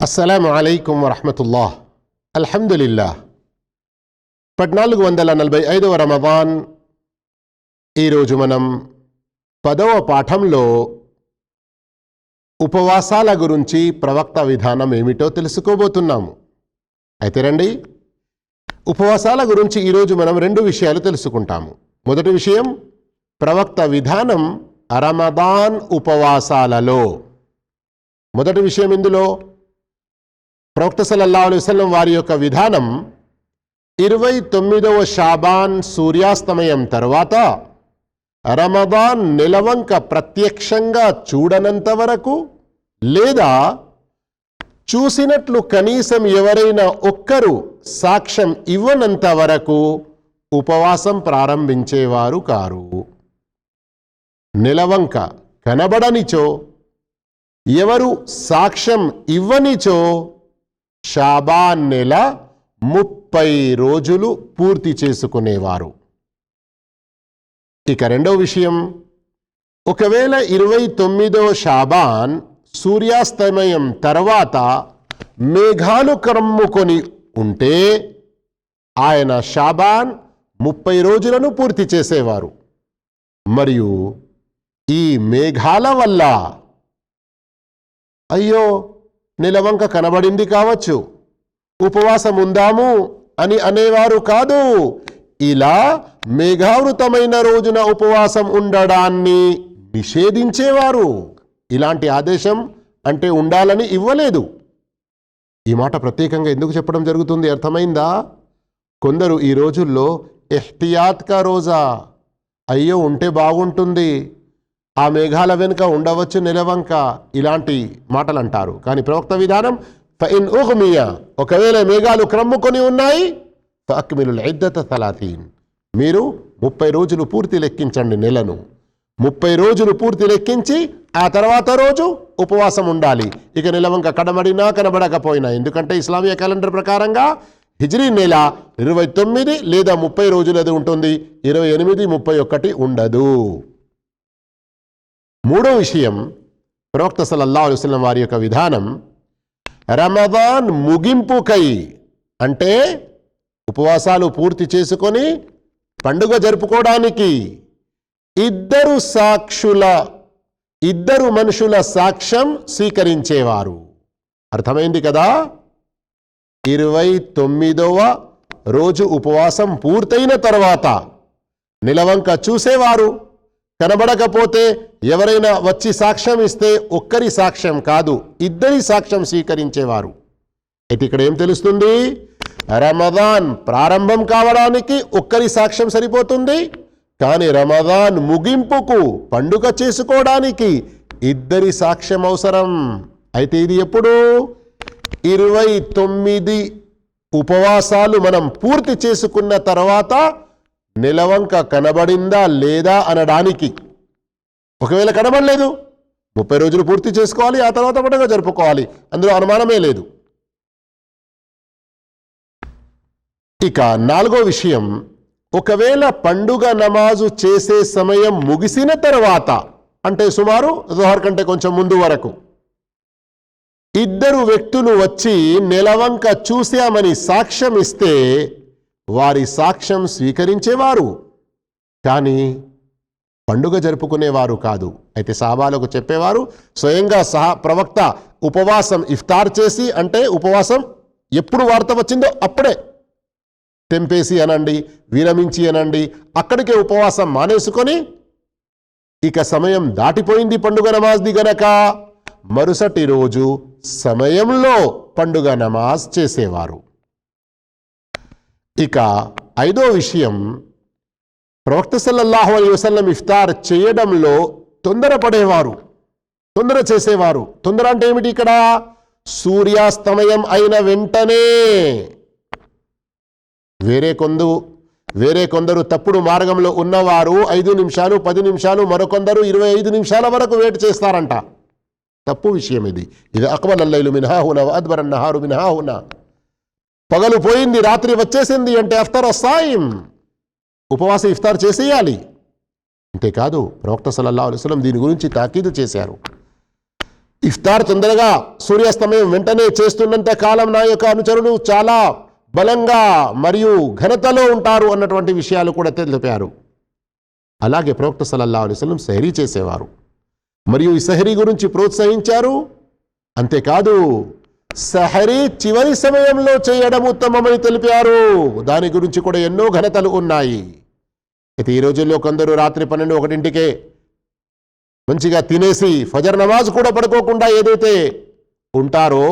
అస్సలాము అలైకుం వరహ్మతుల్లాహ్. అల్హమ్దులిల్లాహ్. 1445వ రమదాన్. ఈరోజు మనం 10వ పాఠంలో ఉపవాసాల గురించి ప్రవక్త విధానం ఏమిటో తెలుసుకోబోతున్నాము. అయితే రండి, ఉపవాసాల గురించి ఈరోజు మనం 2 విషయాలు తెలుసుకుంటాము. మొదటి విషయం, ప్రవక్త విధానం రమదాన్ ఉపవాసాలలో. మొదటి విషయం ఇందులో ప్రవక్త సల్లల్లాహు అలైహి వసల్లం వారి యొక్క విధానం 29వ షాబాన్ సూర్యాస్తమయం తర్వాత రమదాన్ నెలవంక ప్రత్యక్షంగా చూడనంత వరకు, లేదా చూసినట్లు కనీసం ఎవరైనా ఒక్కరు సాక్ష్యం ఇవ్వనంత వరకు ఉపవాసం ప్రారంభించేవారు కారు. నెలవంక కనబడనిచో, ఎవరు సాక్ష్యం ఇవ్వనిచో షాబాన్ నెల 30 రోజులు పూర్తి చేసుకునేవారు. ఇక రెండవ విషయం, ఒకవేళ 29వ షాబాన్ సూర్యాస్తమయం తర్వాత మేఘాలు కమ్ముకొని ఉంటే ఆయన షాబాన్ 30 రోజులను పూర్తి చేసేవారు. మరియు ఈ మేఘాల వల్ల అయ్యో నెలవంక కనబడింది కావచ్చు, ఉపవాసం ఉందాము అని అనేవారు కాదు. ఇలా మేఘావృతమైన రోజున ఉపవాసం ఉండడాన్ని నిషేధించేవారు. ఇలాంటి ఆదేశం అంటే ఉండాలని ఇవ్వలేదు. ఈ మాట ప్రత్యేకంగా ఎందుకు చెప్పడం జరుగుతుంది అర్థమైందా? కొందరు ఈ రోజుల్లో ఎహ్తియాత్కా రోజా, అయ్యో ఉంటే బాగుంటుంది, ఆ మేఘాల వెనుక ఉండవచ్చు నెలవంక, ఇలాంటి మాటలు అంటారు. కానీ ప్రవక్త విధానం ఫఇన్ ఉగ్మియా, ఒకవేళ మేఘాలు క్రమ్ముకొని ఉన్నాయి, ఫఅక్మిలుల్ ఇద్దత 30, మీరు 30 రోజులు పూర్తి లెక్కించండి. నెలను 30 రోజులు పూర్తి లెక్కించి ఆ తర్వాత రోజు ఉపవాసం ఉండాలి. ఇక నెలవంక కనబడినా కనబడకపోయినా, ఎందుకంటే ఇస్లామీయ క్యాలెండర్ ప్రకారంగా హిజ్రీ నెల 29 లేదా 30 రోజులది ఉంటుంది, 28, 31 ఉండదు. మూడో విషయం, ప్రవక్త సల్లల్లాహు అలైహి వసల్లం వారి యొక్క విధానం రమదాన్ ముగింపుకై, అంటే ఉపవాసాలు పూర్తి చేసుకొని పండుగ జరుపుకోవడానికి ఇద్దరు మనుషుల సాక్ష్యం స్వీకరించేవారు. అర్థమైంది కదా? 29వ రోజు ఉపవాసం పూర్తయిన తర్వాత నిలవంక చూసేవారు, కనబడకపోతే ఎవరైనా వచ్చి సాక్ష్యం ఇస్తే ఒక్కరి సాక్ష్యం కాదు, ఇద్దరి సాక్ష్యం స్వీకరించేవారు. అయితే ఇక్కడ ఏం తెలుస్తుంది? రమదాన్ ప్రారంభం కావడానికి ఒక్కరి సాక్ష్యం సరిపోతుంది, కానీ రమదాన్ ముగింపుకు పండుగ చేసుకోవడానికి ఇద్దరి సాక్ష్యం అవసరం. అయితే ఇది ఎప్పుడు? 29 ఉపవాసాలు మనం పూర్తి చేసుకున్న తర్వాత నెలవంక కనబడిందా లేదా అనడానికి. ఒకవేళ కనబడలేదు, 30 రోజులు పూర్తి చేసుకోవాలి, ఆ తర్వాత పండుగ జరుపుకోవాలి, అందులో అనుమానమే లేదు. ఇక నాలుగో విషయం, ఒకవేళ పండుగ నమాజు చేసే సమయం ముగిసిన తర్వాత, అంటే సుమారు జోహర్ కంటే కొంచెం ముందు వరకు ఇద్దరు వ్యక్తులు వచ్చి నెలవంక చూశామని సాక్ష్యం ఇస్తే వారి సాక్ష్యం స్వీకరించేవారు, కానీ పండుగ జరుపుకునేవారు కాదు. అయితే సహాబాలకు చెప్పేవారు, స్వయంగా ప్రవక్త ఉపవాసం ఇఫ్తార్ చేసి, అంటే ఉపవాసం ఎప్పుడు వార్త వచ్చిందో అప్పుడే తెంపేసి అనండి, విరమించి అనండి, అక్కడికే ఉపవాసం మానేసుకొని ఇక సమయం దాటిపోయింది పండుగ నమాజ్ది గనక మరుసటి రోజు సమయంలో పండుగ నమాజ్ చేసేవారు. ఇక ఐదో విషయం, ప్రవక్త సల్లల్లాహు అలైహి వసల్లం ఇఫ్తార్ చేయడంలో తొందరపడేవారు, తొందర చేసేవారు. తొందర అంటే ఏమిటి ఇక్కడ? సూర్యాస్తమయం అయిన వెంటనే. వేరే కొందరు తప్పుడు మార్గంలో ఉన్నవారు 5 నిమిషాలు, 10 నిమిషాలు, మరికొందరు 25 నిమిషాల వరకు వెయిట్ చేస్తారంట. తప్పు విషయం ఇది. ఇది అక్బల్ అల్లైలు మిన్హా హునా వ అద్బర అన్నహారు మిన్హా హునా. పగలు పోయింది, రాత్రి వచ్చేసింది అంటే అఫ్తర్ అస్సాయిం, ఉపవాసం ఇఫ్తార్ చేసేయాలి. అంతేకాదు, ప్రవక్త సల్లల్లాహు అలైహి వసల్లం దీని గురించి తాకీదు చేశారు. ఇఫ్తార్ తొందరగా సూర్యాస్తమయం వెంటనే చేస్తున్నంత కాలం నా యొక్క అనుచరులు చాలా బలంగా మరియు ఘనతలో ఉంటారు అన్నటువంటి విషయాలు కూడా తెలిపారు. అలాగే ప్రవక్త సల్లల్లాహు అలైహి వసల్లం సెహరీ చేసేవారు మరియు ఈ సెహరీ గురించి ప్రోత్సహించారు. అంతేకాదు సెహరీ చివరి సమయంలో చేయడం ఉత్తమమని తెలిపారు. దాని గురించి కూడా ఎన్నో ఘనతలు ఉన్నాయి. అయితే ఈ రోజుల్లో కొందరు రాత్రి 12-1కే మంచిగా తినేసి ఫజర్ నమాజ్ కూడా పడుకోకుండా ఏదైతే ఉంటారో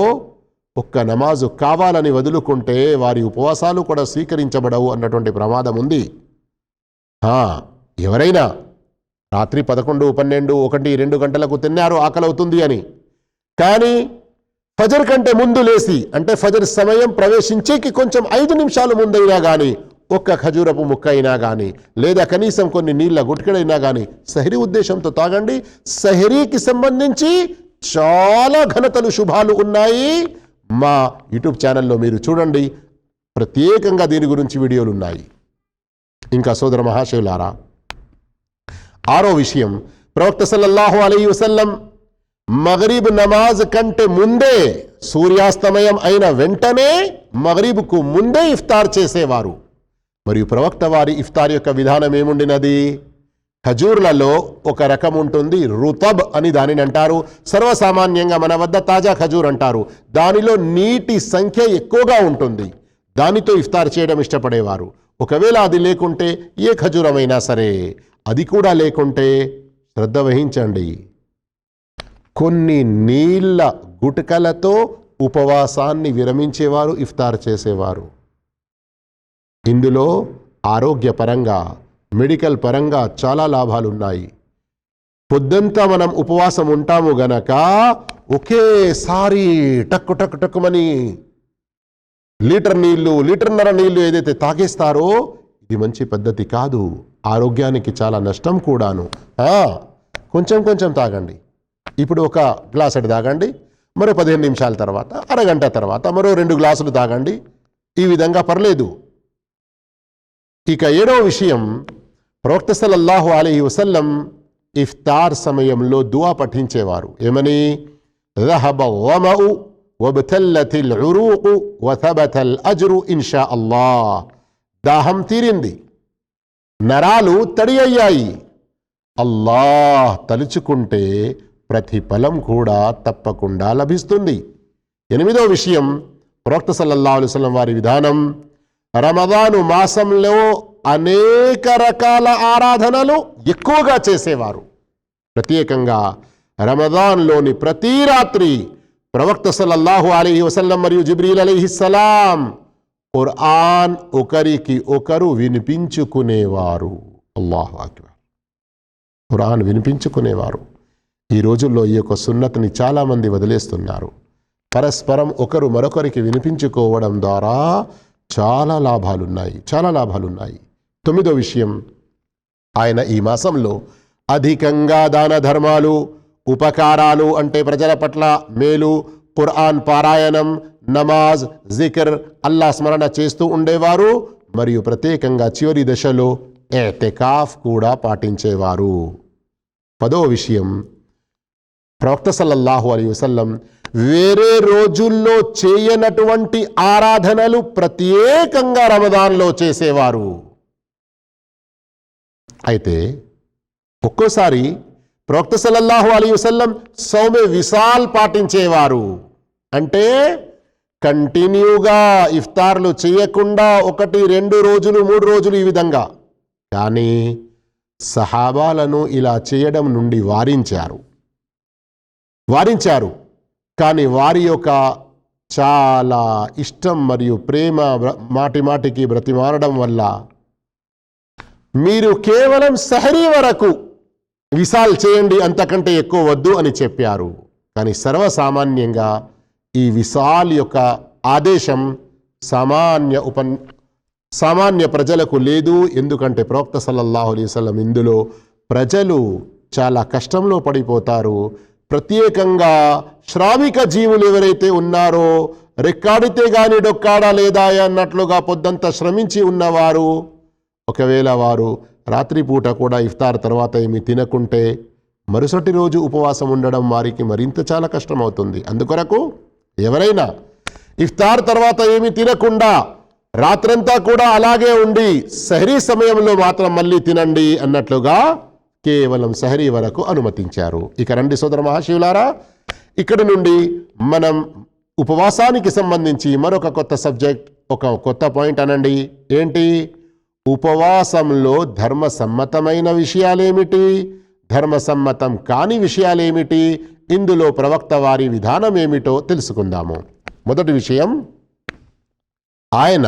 ఒక్క నమాజు కావాలని వదులుకుంటే వారి ఉపవాసాలు కూడా స్వీకరించబడవు అన్నటువంటి ప్రమాదం ఉంది. ఎవరైనా రాత్రి 11, 12, 1, 2 గంటలకు తిన్నారు ఆకలవుతుంది అని, కానీ ఫజర్ కంటే ముందు లేసి అంటే ఫజర్ సమయం ప్రవేశించేకి కొంచెం 5 నిమిషాలు ముందైనా కానీ ఒక్క ఖజూరపు ముక్క అయినా కానీ లేదా కనీసం కొన్ని నీళ్ళ గుట్కడైనా కానీ సెహరీ ఉద్దేశంతో తాగండి. సెహరీకి సంబంధించి చాలా ఘనతలు శుభాలు ఉన్నాయి. మా యూట్యూబ్ ఛానల్లో మీరు చూడండి, ప్రత్యేకంగా దీని గురించి వీడియోలు ఉన్నాయి. ఇంకా సోదర మహాశయులారా, 6వ విషయం, ప్రవక్త సల్లల్లాహు అలైహి వసల్లం మగరీబ్ నమాజ్ కంటే ముందే, సూర్యాస్తమయం అయిన వెంటనే మగరీబ్కు ముందే ఇఫ్తార్ చేసేవారు. మరియు ప్రవక్త వారి ఇఫ్తార్ యొక్క విధానం ఏముండినది? ఖజూర్లలో ఒక రకం ఉంటుంది, రుతబ్ అని దానిని అంటారు. సర్వసామాన్యంగా మన వద్ద తాజా ఖజూర్ అంటారు. దానిలో నీటి సంఖ్య ఎక్కువగా ఉంటుంది. దానితో ఇఫ్తార్ చేయడం ఇష్టపడేవారు. ఒకవేళ అది లేకుంటే ఏ ఖజూరమైనా సరే, అది కూడా లేకుంటే శ్రద్ధ వహించండి, కొన్ని నీళ్ళ గుటకలతో ఉపవాసాన్ని విరమించేవారు, ఇఫ్తార్ చేసేవారు. ఇందులో ఆరోగ్యపరంగా, మెడికల్ పరంగా చాలా లాభాలున్నాయి. పొద్దంతా మనం ఉపవాసం ఉంటాము గనక ఒకేసారి టక్కు టక్కు టక్కుమని లీటర్న్నర నీళ్లు ఏదైతే తాగేస్తారో ఇది మంచి పద్ధతి కాదు. ఆరోగ్యానికి చాలా నష్టం కూడాను. కొంచెం కొంచెం తాగండి. ఇప్పుడు ఒక గ్లాసుడు తాగండి, మరో 15 నిమిషాల తర్వాత, అరగంట తర్వాత మరో 2 గ్లాసులు తాగండి. ఈ విధంగా పర్లేదు. ఇక 7వ విషయం, ప్రవక్త సల్లల్లాహు అలైహి వసల్లం ఇఫ్తార్ సమయంలో దుఆ పఠించేవారు. ఏమని? ذهب الظمأ وابتلت العروق وثبت الأجر إن شاء الله. దాహం తీరింది, నరాలు తడి అయ్యాయి, అల్లాహ్ తలుచుకుంటే ప్రతిఫలం కూడా తప్పకుండా లభిస్తుంది. 8వ విషయం, ప్రవక్త సల్లల్లాహు అలైహి వసల్లం వారి విధానం, రమదాను మాసంలో అనేక రకాల ఆరాధనలు ఎక్కువగా చేసేవారు. ప్రత్యేకంగా రమదాన్లోని ప్రతి రాత్రి ప్రవక్త సల్లల్లాహు అలైహి వసల్లం మరియు జిబ్రీల్ అలైహిస్సలాం ఖురాన్ ఒకరికి ఒకరు వినిపించుకునేవారు. అల్లాహు అక్బర్. ఖురాన్ వినిపించుకునేవారు. ఈ రోజుల్లో ఈ యొక్క సున్నతిని చాలామంది వదిలేస్తున్నారు. పరస్పరం ఒకరు మరొకరికి వినిపించుకోవడం ద్వారా చాలా లాభాలున్నాయి. 9వ విషయం, ఆయన ఈ మాసంలో అధికంగా దాన ధర్మాలు, ఉపకారాలు అంటే ప్రజల పట్ల మేలు, ఖురాన్ పారాయణం, నమాజ్, జిక్ర్, అల్లా స్మరణ చేస్తూ ఉండేవారు. మరియు ప్రత్యేకంగా చివరి దశలో ఎతికాఫ్ కూడా పాటించేవారు. 10వ విషయం, ప్రవక్త సల్లల్లాహు అలైహి వసల్లం వేరే రోజుల్లో చేయనటువంటి ఆరాధనలు ప్రత్యేకంగా రమదాన్లో చేసేవారు. అయితే ఒక్కోసారి ప్రవక్త సల్లల్లాహు అలైహి వసల్లం సౌమే విసాల్ పాటించేవారు. అంటే కంటిన్యూగా ఇఫ్తార్లు చేయకుండా 1, 2 రోజులు, 3 రోజులు ఈ విధంగా. కానీ సహాబాలను ఇలా చేయడం నుండి వారించారు. కానీ వారి యొక్క చాలా ఇష్టం మరియు ప్రేమ మాటిమాటికి బ్రతిమారడం వల్ల మీరు కేవలం సహరీ వరకు విసాల్ చేయండి, అంతకంటే ఎక్కువ వద్దు అని చెప్పారు. కానీ సర్వసామాన్యంగా ఈ విసాల్ యొక్క ఆదేశం సామాన్య ప్రజలకు లేదు. ఎందుకంటే ప్రవక్త సల్లల్లాహు అలైహి వసల్లం ఇందులో ప్రజలు చాలా కష్టంలో పడిపోతారు. ప్రత్యేకంగా శ్రామిక జీవులు ఎవరైతే ఉన్నారో, రెక్కాడితే గాని డొక్కాడా లేదా అన్నట్లుగా పొద్దంతా శ్రమించి ఉన్నవారు, ఒకవేళ వారు రాత్రిపూట కూడా ఇఫ్తార్ తర్వాత ఏమి తినకుంటే మరుసటి రోజు ఉపవాసం ఉండడం వారికి మరింత చాలా కష్టమవుతుంది. అందుకొరకు ఎవరైనా ఇఫ్తార్ తర్వాత ఏమి తినకుండా రాత్రంతా కూడా అలాగే ఉండి సహరీ సమయంలో మాత్రం మళ్ళీ తినండి అన్నట్లుగా కేవలం సహరీ వరకు అనుమతించారు. ఇక రండి సోదర మహాశివులారా, ఇక్కడ నుండి మనం ఉపవాసానికి సంబంధించి మరొక కొత్త సబ్జెక్ట్, ఒక కొత్త పాయింట్ అనండి. ఏంటి? ఉపవాసంలో ధర్మసమ్మతమైన విషయాలేమిటి, ధర్మసమ్మతం కాని విషయాలేమిటి, ఇందులో ప్రవక్త వారి విధానం ఏమిటో తెలుసుకుందాము. మొదటి విషయం, ఆయన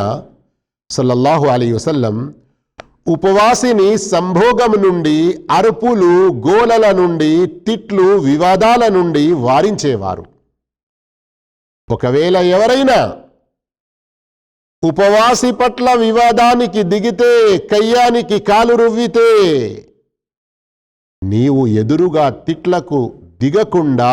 సల్లల్లాహు అలైహి వసల్లం ఉపవాసిని సంభోగం నుండి, అరుపులు గోలల నుండి, తిట్లు వివాదాల నుండి వారించేవారు. ఒకవేళ ఎవరైనా ఉపవాసి పట్ల వివాదానికి దిగితే, కయ్యానికి కాలు రువ్వితే, నీవు ఎదురుగా తిట్లకు దిగకుండా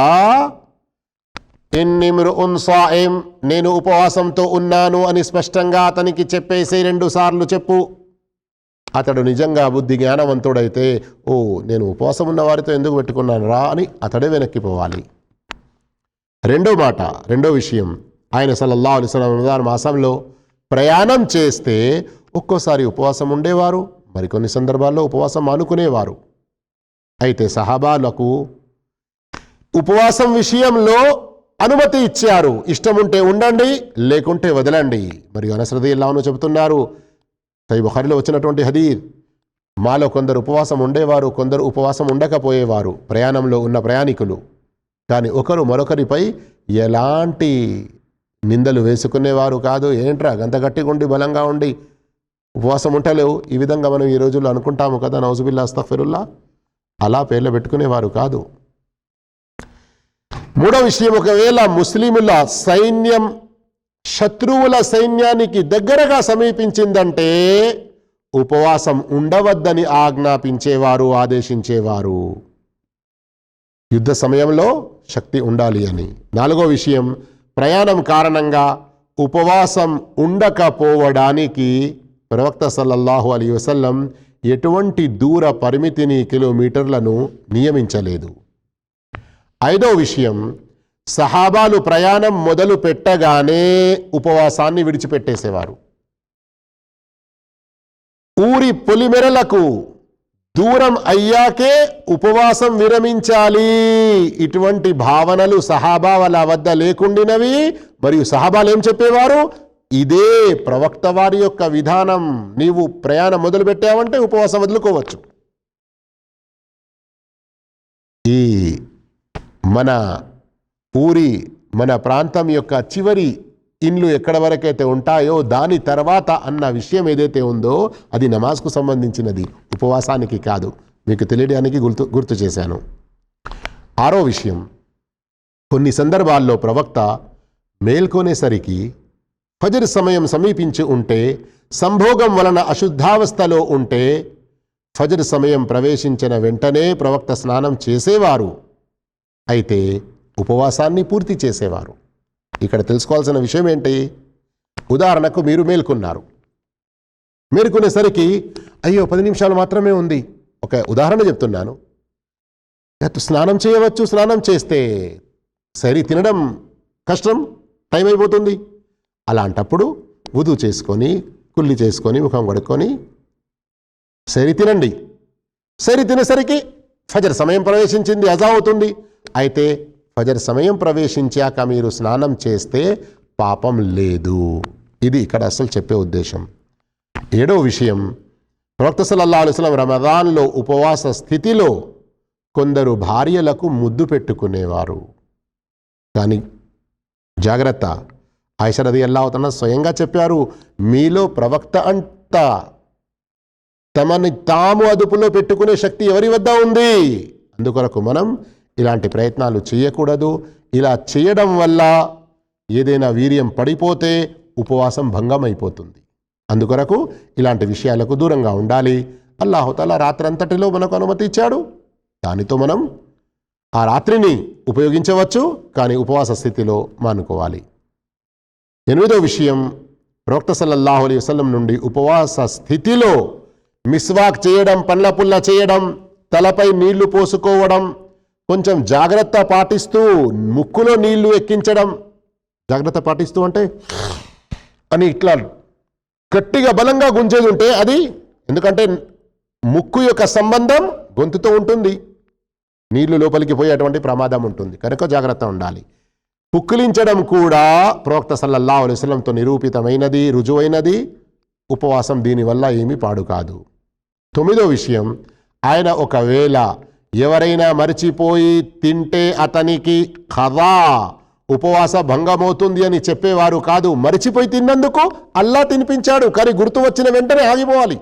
ఇన్నిమ్రుఉన్ సాయిం, నేను ఉపవాసంతో ఉన్నాను అని స్పష్టంగా అతనికి చెప్పేసి 2 సార్లు చెప్పు. అతడు నిజంగా బుద్ధి జ్ఞానవంతుడైతే, ఓ నేను ఉపవాసం ఉన్న వారితో ఎందుకు పెట్టుకున్నాను రా అని అతడే వెనక్కిపోవాలి. రెండో విషయం, ఆయన సల్లల్లాహు అలైహి వసల్లం రంజాన్ మాసంలో ప్రయాణం చేస్తే ఒక్కోసారి ఉపవాసం ఉండేవారు, మరికొన్ని సందర్భాల్లో ఉపవాసం మానుకునేవారు. అయితే సహాబాలకు ఉపవాసం విషయంలో అనుమతి ఇచ్చారు. ఇష్టముంటే ఉండండి, లేకుంటే వదలండి. మరియు అనస్ రదియల్లాహు అన్హు చెబుతున్నారు, సహీహ్ బుఖారీలో వచ్చినటువంటి హదీస్, మాలో కొందరు ఉపవాసం ఉండేవారు, కొందరు ఉపవాసం ఉండకపోయేవారు, ప్రయాణంలో ఉన్న ప్రయాణికులు. కానీ ఒకరు మరొకరిపై ఎలాంటి నిందలు వేసుకునేవారు కాదు. ఏంట్రా గంత గట్టిగా ఉండి బలంగా ఉండి ఉపవాసం ఉంటలేవు, ఈ విధంగా మనం ఈ రోజుల్లో అనుకుంటాము కదా, నౌజుబిల్లా అస్తగ్ఫిరుల్లా, అలా పేర్లు పెట్టుకునేవారు కాదు. మూడో విషయం, ఒకవేళ ముస్లిముల సైన్యం శత్రువుల సైన్యానికి దగ్గరగా సమీపించిందంటే ఉపవాసం ఉండవద్దని ఆజ్ఞాపించేవారు, ఆదేశించేవారు. యుద్ధ సమయంలో శక్తి ఉండాలి అని. నాలుగో విషయం, ప్రయాణం కారణంగా ఉపవాసం ఉండకపోవడానికి ప్రవక్త సల్లల్లాహు అలైహి వసల్లం ఎటువంటి దూర పరిమితిని, కిలోమీటర్లను నియమించలేదు. ఐదో విషయం, సహాబాలు ప్రయాణం మొదలు పెట్టగానే ఉపవాసాన్ని విడిచిపెట్టేసేవారు. ఊరి పొలిమెరలకు దూరం అయ్యాకే ఉపవాసం విరమించాలి, ఇటువంటి భావనలు సహాబాల వద్ద లేకుండినవి. మరియు సహాబాలు ఏం చెప్పేవారు? ఇదే ప్రవక్త వారి యొక్క విధానం. నీవు ప్రయాణం మొదలు పెట్టావంటే ఉపవాసం వదులుకోవచ్చు. ఈ మన ఊరి, మన ప్రాంతం యొక్క చివరి ఇండ్లు ఎక్కడ వరకైతే ఉంటాయో దాని తర్వాత అన్న విషయం ఏదైతే ఉందో అది నమాజ్కు సంబంధించినది, ఉపవాసానికి కాదు. మీకు తెలియడానికి గుర్తు చేశాను. ఆరో విషయం, కొన్ని సందర్భాల్లో ప్రవక్త మేల్కొనేసరికి ఫజర్ సమయం సమీపించి ఉంటే, సంభోగం వలన అశుద్ధావస్థలో ఉంటే ఫజర్ సమయం ప్రవేశించిన వెంటనే ప్రవక్త స్నానం చేసేవారు. అయితే ఉపవాసాన్ని పూర్తి చేసేవారు. ఇక్కడ తెలుసుకోవాల్సిన విషయం ఏంటి? ఉదాహరణకు మీరు మేల్కొన్నారు, మేల్కొనేసరికి అయ్యో 10 నిమిషాలు మాత్రమే ఉంది. ఒక ఉదాహరణ చెప్తున్నాను. స్నానం చేయవచ్చు, స్నానం చేస్తే సరి తినడం కష్టం, టైం అయిపోతుంది. అలాంటప్పుడు వుదు చేసుకొని, కుల్లి చేసుకొని, ముఖం కడుక్కొని సరి తినండి. సరి తినేసరికి ఫజర్ సమయం ప్రవేశించింది, అజా అవుతుంది. అయితే ఫజర్ సమయం ప్రవేశించాక మీరు స్నానం చేస్తే పాపం లేదు. ఇది ఇక్కడ అసలు చెప్పే ఉద్దేశం. ఏడో విషయం, ప్రవక్త సల్లల్లాహు అలైహి వసల్లం రమదాన్లో ఉపవాస స్థితిలో కొందరు భార్యలకు ముద్దు పెట్టుకునేవారు. కానీ జాగ్రత్త, ఆయిషా రదియల్లాహు అన్హా స్వయంగా చెప్పారు, మీలో ప్రవక్త అంత తమని తాము అదుపులో పెట్టుకునే శక్తి ఎవరి వద్ద ఉంది? అందుకొరకు మనం ఇలాంటి ప్రయత్నాలు చేయకూడదు. ఇలా చేయడం వల్ల ఏదైనా వీర్యం పడిపోతే ఉపవాసం భంగం అయిపోతుంది. అందుకొరకు ఇలాంటి విషయాలకు దూరంగా ఉండాలి. అల్లాహు తఆలా రాత్రంతటిలో మనకు అనుమతి ఇచ్చాడు, దానితో మనం ఆ రాత్రిని ఉపయోగించవచ్చు, కానీ ఉపవాస స్థితిలో మానుకోవాలి. ఎనిమిదో విషయం, ప్రవక్త సల్లల్లాహు అలైహి వసల్లం నుండి ఉపవాస స్థితిలో మిస్వాక్ చేయడం, పండ్ల పుల్ల చేయడం, తలపై నీళ్లు పోసుకోవడం, కొంచెం జాగ్రత్త పాటిస్తూ ముక్కులో నీళ్లు ఎక్కించడం. జాగ్రత్త పాటిస్తూ అంటే అని ఇట్లా గట్టిగా బలంగా గుంజేది ఉంటే అది, ఎందుకంటే ముక్కు యొక్క సంబంధం గొంతుతో ఉంటుంది, నీళ్లు లోపలికి పోయేటువంటి ప్రమాదం ఉంటుంది, కనుక జాగ్రత్త ఉండాలి. పుక్కిలించడం కూడా ప్రవక్త సల్లల్లాహు అలైహి వసల్లంతో నిరూపితమైనది, రుజువైనది. ఉపవాసం దీనివల్ల ఏమీ పాడు కాదు. 9వ విషయం, ఆయన ఒకవేళ ఎవరైనా మరిచిపోయి తింటే అతనికి ఖదా, ఉపవాస భంగమవుతుంది అని చెప్పేవారు కాదు. మరిచిపోయి తిన్నందుకు అల్లా తినిపించాడు, కానీ గుర్తు వచ్చిన వెంటనే ఆగిపోవాలి.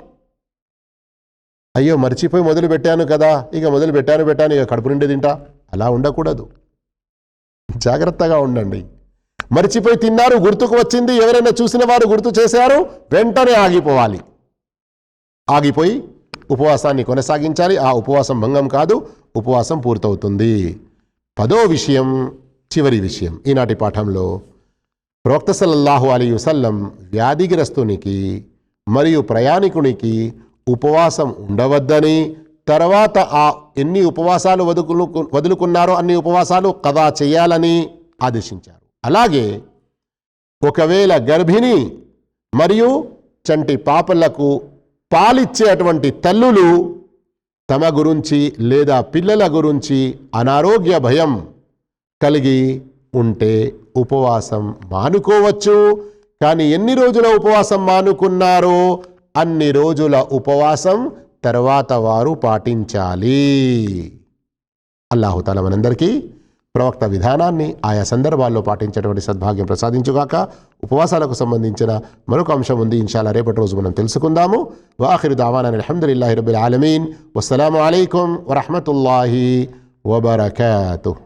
అయ్యో మరిచిపోయి మొదలు పెట్టాను కదా, ఇక మొదలు పెట్టాను ఇక కడుపు నిండి తింటా, అలా ఉండకూడదు. జాగ్రత్తగా ఉండండి. మరిచిపోయి తిన్నారు, గుర్తుకు వచ్చింది, ఎవరైనా చూసిన వారు గుర్తు చేశారు, వెంటనే ఆగిపోవాలి. ఆగిపోయి ఉపవాసాన్ని కొనసాగించాలి. ఆ ఉపవాసం భంగం కాదు, ఉపవాసం పూర్తవుతుంది. 10వ విషయం, చివరి విషయం ఈనాటి పాఠంలో, ప్రవక్త సల్లల్లాహు అలైహి వసల్లం వ్యాధిగ్రస్తునికి మరియు ప్రయాణికునికి ఉపవాసం ఉండవద్దని, తర్వాత ఆ ఎన్ని ఉపవాసాలు వదులుకున్నారో అన్ని ఉపవాసాలు ఖదా చేయాలని ఆదేశించారు. అలాగే ఒకవేళ గర్భిణి మరియు చంటి పాపలకు పాలిచ్చే అటువంటి తల్లులు తమ గురించి లేదా పిల్లల గురించి అనారోగ్య భయం కలిగి ఉంటే ఉపవాసం మానుకోవచ్చు. కానీ ఎన్ని రోజుల ఉపవాసం మానుకున్నారో అన్ని రోజుల ఉపవాసం తర్వాత వారు పాటించాలి. అల్లాహు తఆలా మనందరికీ ప్రవక్త విధానాన్ని ఆయా సందర్భాల్లో పాటించేటువంటి సద్భాగ్యం ప్రసాదించుగాక. ఉపవాసాలకు సంబంధించిన మరొక అంశం ఉంది, ఇన్షాల్లాహ్ రేపటి రోజు మనం తెలుసుకుందాము. వాఖిరు దావానా అల్హమ్దులిల్లాహి రబ్బిల్ ఆలమీన్. వస్సలాము అలైకుం వరహ్మతుల్లాహి వబరకాతుహ్.